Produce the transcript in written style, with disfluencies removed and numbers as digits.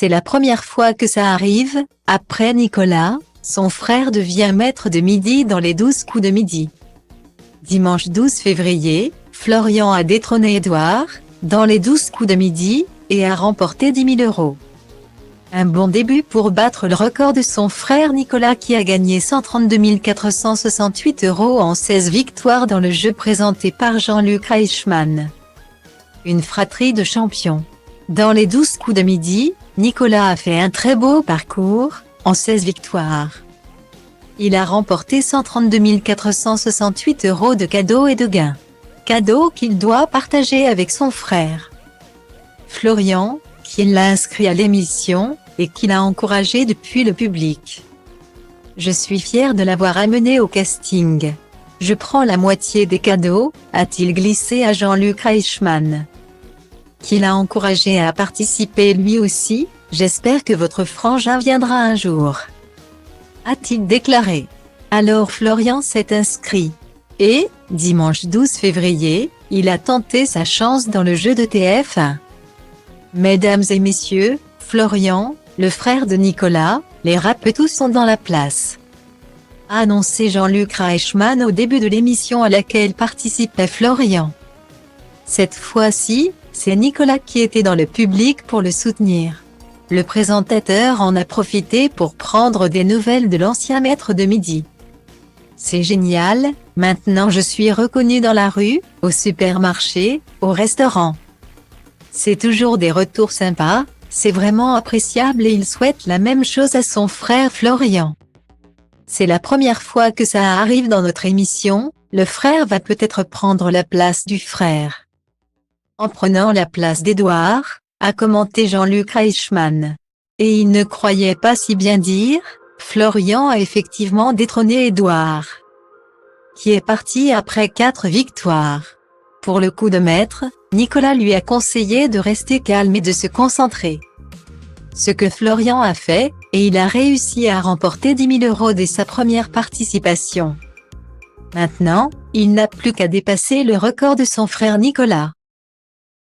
C'est la première fois que ça arrive. Après Nicolas, son frère devient maître de midi dans les 12 coups de midi. Dimanche 12 février, Florian a détrôné Édouard, dans les 12 coups de midi, et a remporté 10 000 €. Un bon début pour battre le record de son frère Nicolas qui a gagné 132 468 € en 16 victoires dans le jeu présenté par Jean-Luc Reichmann. Une fratrie de champions. Dans les 12 coups de midi, Nicolas a fait un très beau parcours, en 16 victoires. Il a remporté 132 468 € de cadeaux et de gains. Cadeaux qu'il doit partager avec son frère Florian, qui l'a inscrit à l'émission, et qui l'a encouragé depuis le public. Je suis fier de l'avoir amené au casting. Je prends la moitié des cadeaux, a-t-il glissé à Jean-Luc Reichmann, qui l'a encouragé à participer lui aussi. J'espère que votre frangin viendra un jour, a-t-il déclaré. Alors Florian s'est inscrit. Et, dimanche 12 février, il a tenté sa chance dans le jeu de TF1. Mesdames et messieurs, Florian, le frère de Nicolas, les rapetous sont dans la place, a annoncé Jean-Luc Reichmann au début de l'émission à laquelle participait Florian. Cette fois-ci, c'est Nicolas qui était dans le public pour le soutenir. Le présentateur en a profité pour prendre des nouvelles de l'ancien maître de midi. C'est génial, maintenant je suis reconnu dans la rue, au supermarché, au restaurant. C'est toujours des retours sympas, c'est vraiment appréciable et il souhaite la même chose à son frère Florian. C'est la première fois que ça arrive dans notre émission, le frère va peut-être prendre la place du frère. En prenant la place d'Édouard, a commenté Jean-Luc Reichmann. Et il ne croyait pas si bien dire, Florian a effectivement détrôné Édouard, qui est parti après 4 victoires. Pour le coup de maître, Nicolas lui a conseillé de rester calme et de se concentrer. Ce que Florian a fait, et il a réussi à remporter 10 000 € dès sa première participation. Maintenant, il n'a plus qu'à dépasser le record de son frère Nicolas.